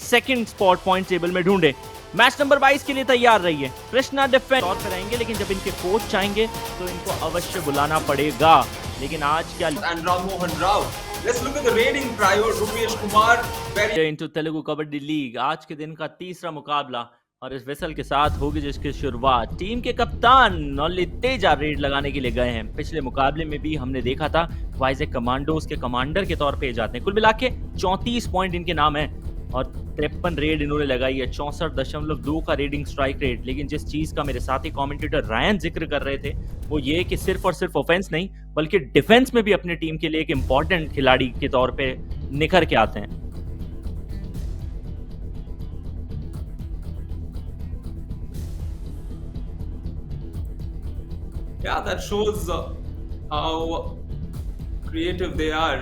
Second spot point table में ढूंढे। Match number 22 के लिए तैयार रहिए। कृष्णा डिफेंस तौर पर रहेंगे, लेकिन जब इनके कोच चाहेंगे तो इनको अवश्य बुलाना पड़ेगा। लेकिन आज क्या and Ram Mohan Rao. Let's look at the rating prior. Rupesh Kumar very into Telugu kabaddi league आज के दिन का तीसरा मुकाबला और इस वेसल के साथ होगी जिसकी शुरुआत टीम के कप्तान नौली तेजा रेड लगाने के लिए गए हैं। पिछले मुकाबले में भी हमने देखा था वाइजैक कमांडोज के कमांडर के तौर पे जाते हैं। कुल मिला के 34 पॉइंट इनके नाम है और 53 रेड इन्होंने लगाई है, 64.2 का रेडिंग स्ट्राइक रेट। लेकिन जिस चीज का मेरे साथी कमेंटेटर रायन जिक्र कर रहे थे वो ये कि सिर्फ और सिर्फ ऑफेंस नहीं बल्कि डिफेंस में भी अपनी टीम के लिए एक इंपॉर्टेंट खिलाड़ी के तौर पे निखर के आते हैं। Yeah, that shows how creative they are,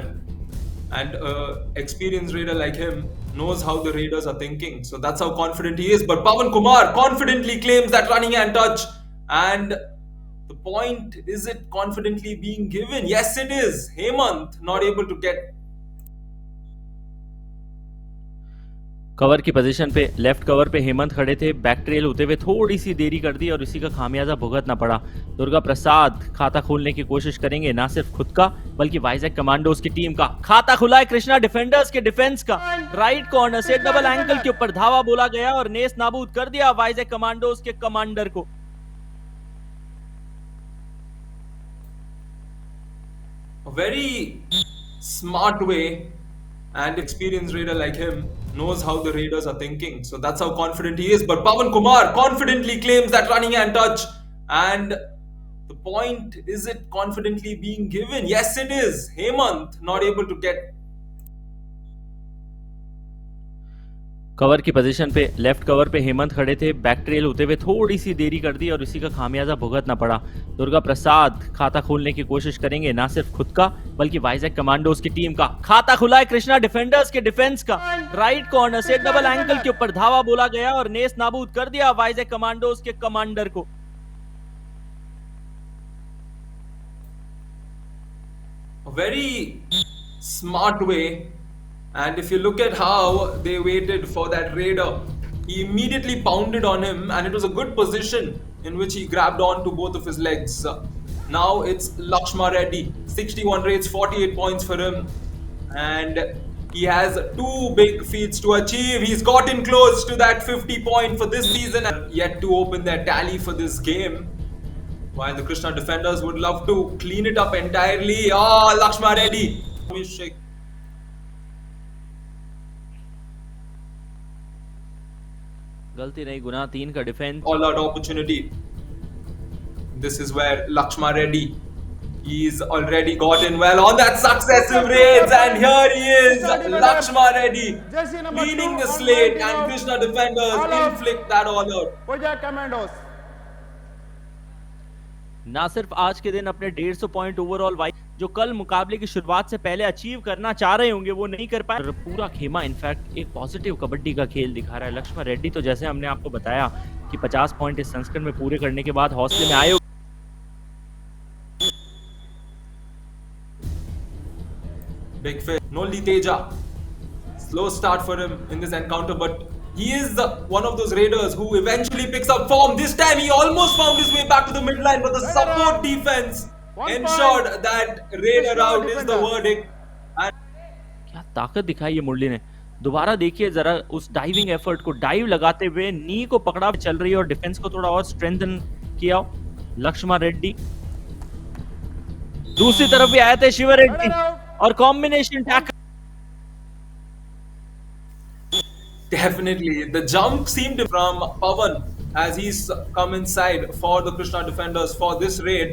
and experienced raider like him knows how the raiders are thinking, so that's how confident he is. But Pawan Kumar confidently claims that running hand touch, and the point is, it confidently being given? Yes, it is. Hemant not able to get cover की position पे left cover पे हेमंत खड़े थे, back trail होते हुए थोड़ी सी देरी कर दी और इसी का खामियाजा भुगतना पड़ा। दुर्गा प्रसाद खाता खोलने की कोशिश करेंगे, ना सिर्फ खुद का बल्कि वाइजैक कमांडोज की टीम का। खाता खुला है कृष्णा डिफेंडर्स के डिफेंस का। राइट कॉर्नर से डबल एंकल के ऊपर धावा बोला गया और नेस नाबूद कर दिया वाइजैक कमांडोज के कमांडर को। a very smart way, and experienced raider like him knows how the raiders are thinking, so that's how confident he is. But Pawan Kumar confidently claims that running hand touch, and the point is, it confidently being given? Yes, it is. Hemant not able to get cover की position पे left cover पे हेमंत खड़े थे, back trail होते हुए थोड़ी सी देरी कर दी और इसी का खामियाजा भुगतना पड़ा। दुर्गा प्रसाद खाता खोलने की कोशिश करेंगे, ना सिर्फ खुद का बल्कि वाइजैक कमांडोज की टीम का। खाता खुला है कृष्णा डिफेंडर्स के डिफेंस का। राइट कॉर्नर से डबल एंकल के ऊपर धावा बोला गया और नेस नाबूद कर दिया वाइजैक कमांडोज के कमांडर को। a very smart way. And if you look at how they waited for that raider, he immediately pounded on him, and it was a good position in which he grabbed on to both of his legs. Now it's Lakshma Reddy, 61 raids, 48 points for him, and he has two big feats to achieve. He's gotten close to that 50 point for this season, and yet to open their tally for this game. While the Krishna defenders would love to clean it up entirely. Oh, Lakshma Reddy. गलती नहीं गुनाह 3 का defence. All out opportunity. This is where Lakshma Reddy, he's already gotten well on that successive raids, and here he is, Lakshma Reddy, leading the slate, and Krishna defenders inflict that all out. ना सिर्फ आज के दिन अपने 150 point overall wise जो कल मुकाबले की शुरुआत से पहले अचीव करना चाह रहे होंगे वो नहीं कर पाए। पूरा खेमा इनफैक्ट एक पॉजिटिव कबड्डी का खेल दिखा रहा है। लक्ष्मण रेड्डी तो जैसे हमने आपको बताया कि 50 पॉइंट इस संस्करण में पूरे करने के बाद हौसले में आए। Big fish, Noli Teja. Slow start for him in this encounter, but he is one of those raiders who eventually picks up form. This time he almost found his way back to the midline, but the support defense ensured that raider out is the verdict. क्या ताकत दिखाई है मुरली ने। दोबारा देखिए जरा उस diving effort को, डाइव लगाते हुए नी को पकड़ा चल रही है और डिफेंस को थोड़ा और स्ट्रेंथन किया लक्ष्मण रेड्डी। दूसरी तरफ भी आए थे शिव रेड्डी और combination tackle. Definitely, the jump seemed from Pawan as he's come inside for the Krishna defenders for this raid.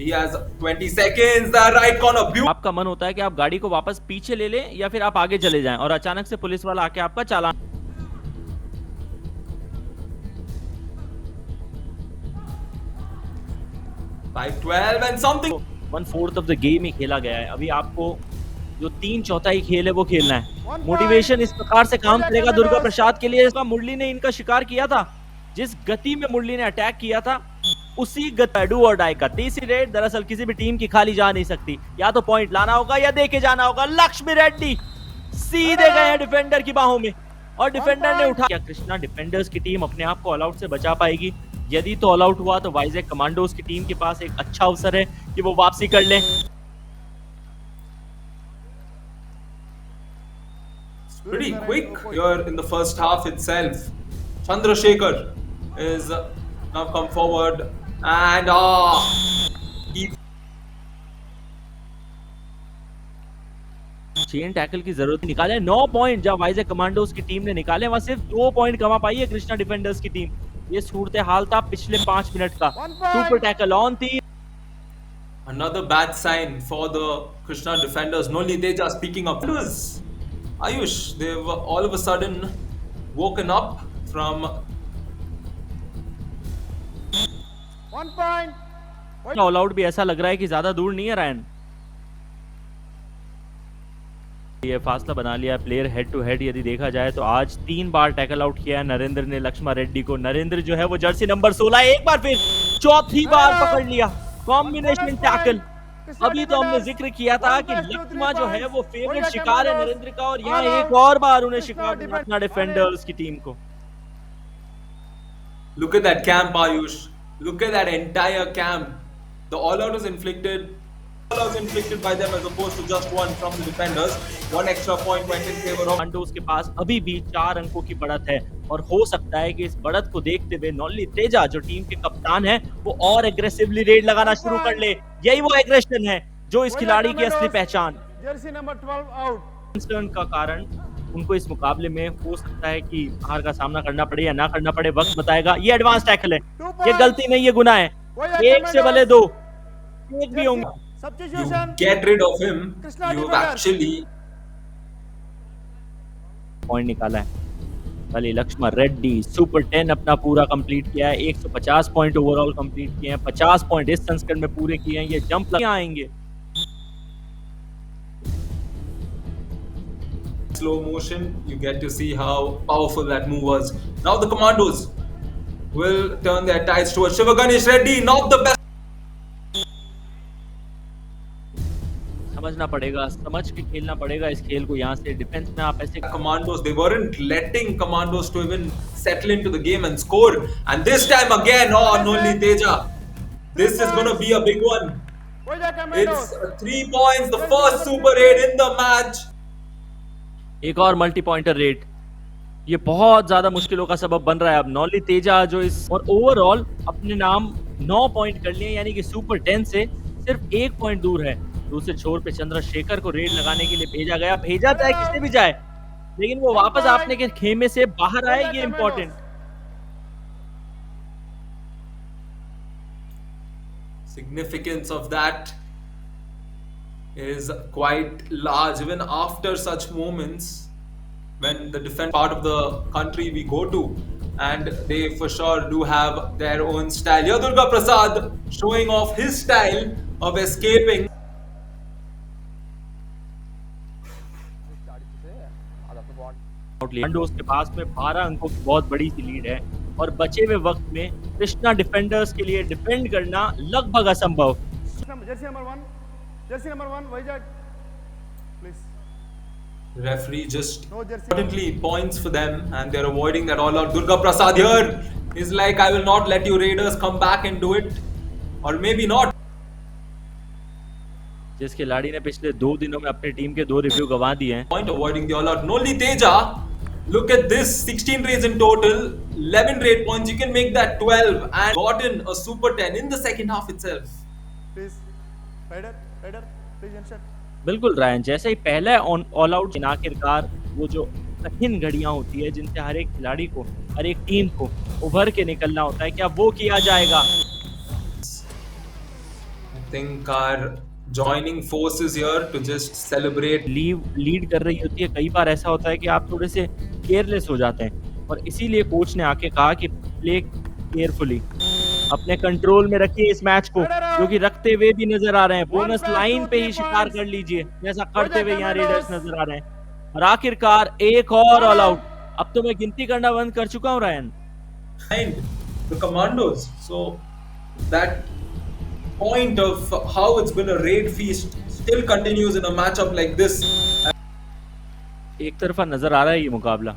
He has 20 seconds. The right corner. आपका मन होता है कि आप गाड़ी को वापस पीछे ले लें या फिर आप आगे चले जाएं और अचानक से पुलिस वाला आके आपका चालान। 5-12 and something. 1/4 of the game ही खेला गया है। अभी आपको जो 3/4 खेल है वो खेलना है। मोटिवेशन इस प्रकार से काम करेगा दुर्गा प्रसाद के लिए। इसका मुरली ने इनका शिकार किया था, जिस गति में मुरली ने अटैक किया था उसी गति डू और डाई का। तीसरी रेड दरअसल किसी भी टीम की खाली जा नहीं सकती, या तो पॉइंट लाना होगा या देके जाना होगा। लक्ष्मी रेड्डी सीधे गए हैं डिफेंडर की बाहों में। और डिफेंडर ने उठा। क्या कृष्णा डिफेंडर्स की टीम अपने आप को ऑल आउट से बचा पाएगी? यदि तो ऑल आउट हुआ तो वाइजैक कमांडोज की टीम के पास एक अच्छा अवसर है कि वो वापसी कर लें। Pretty quick here in the first half itself. Chandrasekhar is now come forward and he chain tackle की जरूरत निकाले 9 पॉइंट जब वाइजैक कमांडोज की टीम ने निकाले, वहां सिर्फ 2 पॉइंट कमा पाई है कृष्णा डिफेंडर्स की टीम। ये सूरत हाल था पिछले 5 मिनट का। सुपर टैकल ऑन थी। another bad sign for the Krishna defenders. Noli Teja speaking up. Ayush, they've all of a sudden woken up from 1 point. All out भी ऐसा लग रहा है कि ज्यादा दूर नहीं है रायन। ये फासला बना लिया प्लेयर हेड टू हेड। यदि देखा जाए तो आज 3 बार टैकल आउट किया है नरेंद्र ने लक्ष्मण रेड्डी को। नरेंद्र जो है वो जर्सी नंबर 16 एक बार फिर चौथी बार पकड़ लिया कॉम्बिनेशन टैकल। अभी तो हमने जिक्र किया था कि लक्ष्मण जो है वो फेवरेट शिकार है नरेंद्र का, और यहाँ एक और बार उन्हें शिकार अपना डिफेंडर्स की टीम को। look at that camp, Ayush. Look at that entire camp. The all-out is inflicted. All-out is inflicted by them as opposed to just one from the defenders. One extra point went in favor of. Commandos के पास अभी भी 4 अंकों की बढ़त है, और हो सकता है कि इस बढ़त को देखते हुए नॉली तेजा जो टीम के कप्तान है वो और एग्रेसिवली रेड लगाना शुरू कर ले। यही वो एग्रेशन है जो इस खिलाड़ी की असली पहचान। Jersey number 12 out. कंसर्न का कारण उनको इस मुकाबले में हो सकता है कि हार का सामना करना पड़े या ना करना पड़े, वक्त बताएगा। ये एडवांस टैकल है, ये गलती नहीं, ये गुनाह है। एक से भले 2, एक भी होंगे। You substitution. get rid of him. Krishna You've defender. actually point निकाला है। भले लक्ष्मण रेड्डी सुपर 10 अपना पूरा कंप्लीट किया है। 150 पॉइंट ओवरऑल कंप्लीट किए हैं। 50 पॉइंट इस संस्करण में पूरे किए हैं। ये जंप आएंगे। slow motion, you get to see how powerful that move was. Now the commandos will turn their tides towards Shiva Ganesh Reddy, not the best. समझना पड़ेगा, समझ के खेलना पड़ेगा इस खेल को। यहाँ से डिफेंस में आप ऐसे Commandos, they weren't letting commandos to even settle into the game and score. And this time again, Noli Teja. This is going to be a big one. Vizag commandos. It's 3 points, the first super 8 in the match. एक और multi pointer rate, ये बहुत ज्यादा मुश्किलों का सबब बन रहा है अब। नॉली तेजा जो इस और ओवरऑल अपने नाम 9 पॉइंट कर लिए, यानी कि सुपर 10 से सिर्फ 1 पॉइंट दूर है। दूसरे छोर पे चंद्रशेखर को रेड लगाने के लिए भेजा गया। भेजा चाहे किसने भी जाए, लेकिन वो वापस आपने के खेमे से बाहर आए, ये important. Significance of that is quite large. Even after such moments, when the defense part of the country we go to, and they for sure do have their own style. Here Durga Prasad showing off his style of escaping. Commandos के पास में 12 अंकों की बहुत बड़ी सी lead है, और बचे हुए वक्त में कृष्णा डिफेंडर्स के लिए डिफेंड करना लगभग असंभव। Jersey number 1, Jersey number 1 Vizag please. Referee just No jersey. importantly points for them, and they're avoiding that all out. Durga Prasad here is like, I will not let you Raiders come back and do it, or maybe not. जिस खिलाड़ी ने पिछले 2 दिनों में अपनी team के 2 review गंवा दिए हैं। Point avoiding the all out. Noli Teja, look at this, 16 raids in total, 11 raid points. You can make that 12 and gotten a super 10 in the second half itself. Please rider please insert. बिल्कुल रायन, जैसे ही पहले all out आखिरकार वो जो कठिन घड़ियां होती है जिनसे हर एक खिलाड़ी को, हर एक टीम को उभर के निकलना होता है, क्या वो किया जाएगा? I think our joining forces here to just celebrate. Lead कर रही होती है, कई बार ऐसा होता है कि आप थोड़े से केयरलेस हो जाते हैं, और इसीलिए कोच ने आके कहा कि प्ले केयरफुली, अपने कंट्रोल में रखिए इस मैच को, जो कि रखते हुए भी नजर आ रहे हैं। बोनस लाइन पे ही शिकार कर लीजिए, जैसा करते हुए यहाँ रेडर्स नजर आ रहे हैं। और आखिरकार एक और ऑल आउट। अब तो मैं गिनती करना बंद कर चुका हूँ Ryan. Behind the commandos, so that point of how it's been a raid feast still continues in a matchup like this. एक तरफा नजर आ रहा है ये मुकाबला।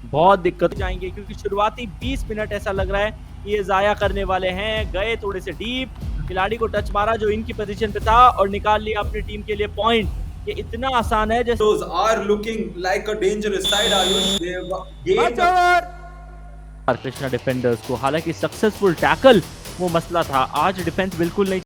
बहुत दिक्कत जाएंगे क्योंकि शुरुआती 20 मिनट ऐसा लग रहा है कि ये जाया करने वाले हैं। गए थोड़े से डीप, खिलाड़ी को टच मारा जो इनकी पोजीशन पे था और निकाल लिया अपनी टीम के लिए पॉइंट। ये इतना आसान है जैसे Those are looking like a dangerous side, Ayush. They've gained Match over. Krishna defenders को, हालांकि सक्सेसफुल टैकल वो मसला था। आज डिफेंस बिल्कुल नहीं